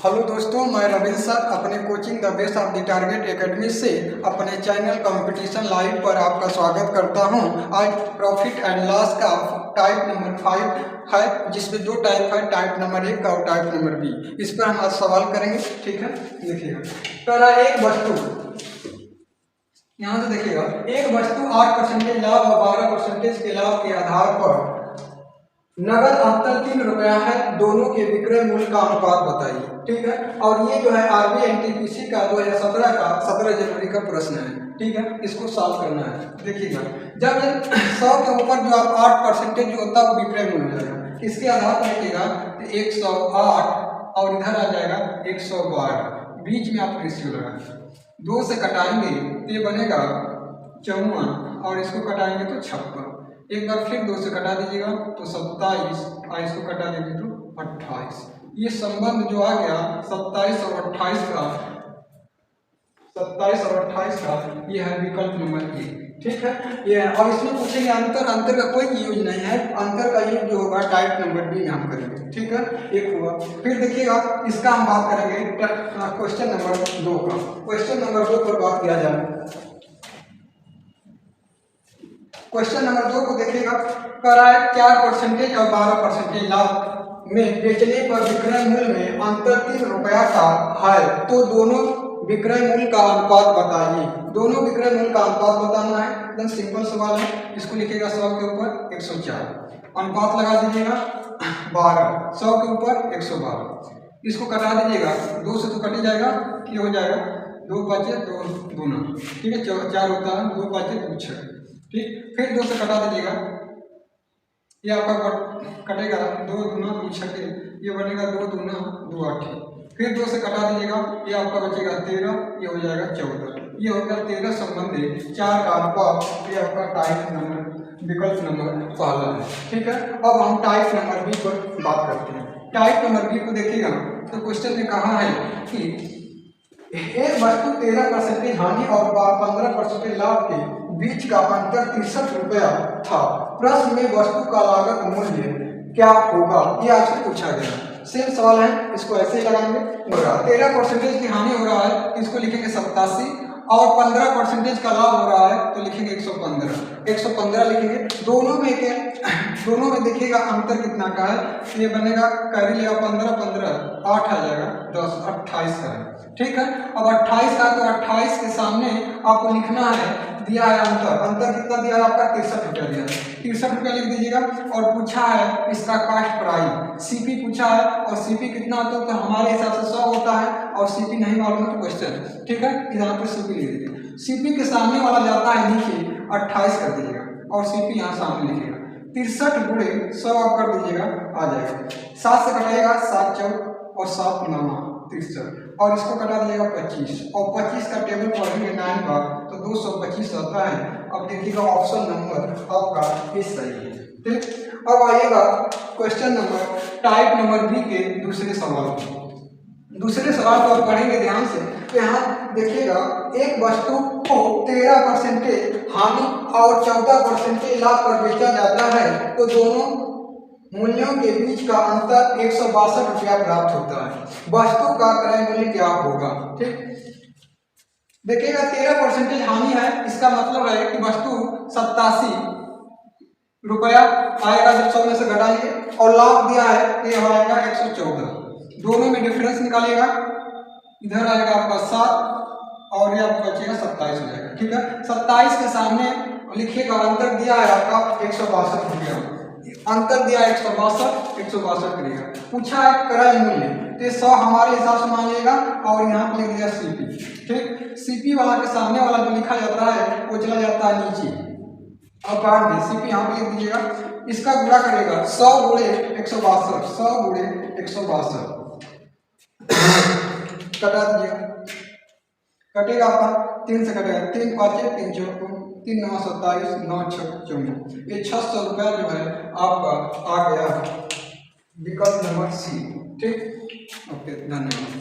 Hello दोस्तों, मैं Ravindra sir अपने coaching the best of the target academy से अपने चैनल कंपटीशन लाइव पर आपका स्वागत करता हूं। आज प्रॉफिट एंड लॉस का टाइप नंबर 5 है, जिसमें दो टाइप है, टाइप नंबर 1 और टाइप नंबर बी। इस पर हम आज सवाल करेंगे। ठीक है, देखिएगा। पहला, एक वस्तु, यहाँ से देखिएगा, एक वस्तु 8% लाभ और 12% के लाभ के आधार पर नगद अंतर 3 रुपया है, दोनों के विक्रय मूल्य का अनुपात बताइए। ठीक है, और ये जो है आरबीआई एनटीपीसी का 2017 का 17 जनवरी का प्रश्न है। ठीक है, इसको सॉल्व करना है। देखिएगा, जब 100 के ऊपर जो आप 8% जो होता है वो विक्रय मूल्य हो जाएगा। इसके आधार पर देखिएगा 108 और इधर आ जाएगा 112, बीच में आप रेशियो लगा 2 से कटाएंगे तो ये बनेगा 54 और इसको कटाएंगे तो 56। एक बार फिर 2 से कटा दीजिएगा तो 27 और इसको कटा देंगे तो 28। ये संबंध जो आ गया 27 और 28 का ये है विकल्प नंबर ए। ठीक है, ये है। और इसमें पूछेंगे अंतर का कोई यूज नहीं है, अंतर का यूज जो होगा टाइप नंबर बी में हम करेंगे। ठीक है, एक हुआ। फिर देखिएगा, इसका हम बात करेंगे क्वेश्चन नंबर 2 का। क्वेश्चन नंबर 2 पर बात किया जाए। क्वेश्चन नंबर 2 को देखिएगा, कराए 4% और 12% लाभ में बेचने पर विक्रय मूल्य में अंतर 3 रुपया का है, तो दोनों विक्रय मूल्य का अनुपात बताइए। दोनों विक्रय मूल्य का अनुपात बताना है, एकदम सिंपल सवाल है। इसको लिखिएगा 100 के ऊपर 104, अनुपात लगा दीजिएगा 12, 100 के ऊपर 112, इसको कटा दीजिएगा 2 से तो कट जाएगा, ये हो जाएगा 2 5 2 दूना। ठीक है, 4 होता है, 2 5 2 6। ठीक, फिर 2 से कटा दीजिएगा, ये आपका कटेगा 2 दूना 2 छठे, ये बनेगा 2 दूना 2 आठे। फिर 2 से कटा दीजिएगा, ये आपका बचेगा 13, ये हो जाएगा 14। ये हो गया 13 संबंधी 4 का अनुपात। ये आपका टाइप नंबर विकल्प नंबर पहला है। ठीक है, अब हम टाइप नंबर बी पर बात करते हैं। टाइप नंबर बी को देखिएगा तो क्वेश्चन में कहा है कि एक वस्तु 13% हानि और 15% लाभ के बीच का अंतर 63 रुपया था। प्रश्न में वस्तु का लागत मूल्य क्या होगा, ये आपसे पूछा गया। सेम सवाल है, इसको ऐसे ही लगाएंगे। 13% की हानि हो रहा है, इसको लिखेंगे 87, और 15% का लाभ हो रहा है तो लिखेंगे 115 लिखेंगे। दोनों में देखिएगा अंतर कितना का है, ये बनेगा कर लिया 15 15 8 आ जाएगा 10 28 का है। ठीक है, अब 28 का तो 28 के सामने आपको लिखना है, दिया है अंतर कितना दिया है आपका 63 रुपया दिया है, 63 रुपया लिख दीजिएगा। और पूछा है इसका कास्ट प्राइस, सीपी पूछा है, और सीपी कितना होता है तो हमारे हिसाब से 100 होता है, और सीपी नहीं मालूम है तो क्वेश्चन। ठीक है, यहाँ पर सीपी लिख दीजिएगा। सीपी के सामने वाला जाता है नीचे, 28 कर दीजिएगा, और सीपी यहाँ सामने लिखिएगा। 63 गुणे 100 आप कर दीजिएगा, आ जाएगा 7 से कटाएगा 7 4 और 7 9 63, और इसको कटा दीजिएगा 25, और 25 का टेबल पढ़ेंगे 9 बार तो 225 आता है। अब देखिएगा ऑप्शन नंबर आपका इस सही है। ठीक, अब आइएगा question number type number B के दूसरे सवाल को आप पढ़ेंगे ध्यान से। तो यहाँ देखिएगा, एक वस्तु को 13% हानि और 14% लाभ पर बेचा जाता है, तो दोनों मूल्यों के बीच का अंतर 162 रुपया प्राप्त होता है। वस्तु का क्रय मूल्य क्या होगा। ठीक, देखिएगा 13% हानि है, इसका मतलब है कि वस्तु 87 रुपया आएगा जब 100 में से घटाएंगे, और लाभ दिया है ये आएगा 114। दोनों में डिफरेंस निकालिएगा, इधर आएगा आपका 7 और ये आपका बचेगा 27 हो जाएगा। ठीक है, 27 के सामने लिखिएगा अंतर दिया है आपका 162 रुपया, अंतर दिया 162 करेगा। पूछा है क्रय मूल्य, तो 100 हमारे हिसाब से मानिएगा, और यहाँ पे लिख दिया सीपी। ठीक, सीपी वाला के सामने वाला जो लिखा जाता है वो चला जाता है नीचे, और काट दे सीपी यहाँ पे लिख दीजिएगा। इसका गुणा करेगा 100 गुणे 162, 100 गुणे 162 कटा दीजिएगा, कटेगा आपका 3 से कटेगा, 3 5 3 4 3 9 27 9 6 54, ये 600 रुपया जो है आपका आ गया विकल्प नंबर सी। ठीक, ओके, धन्यवाद।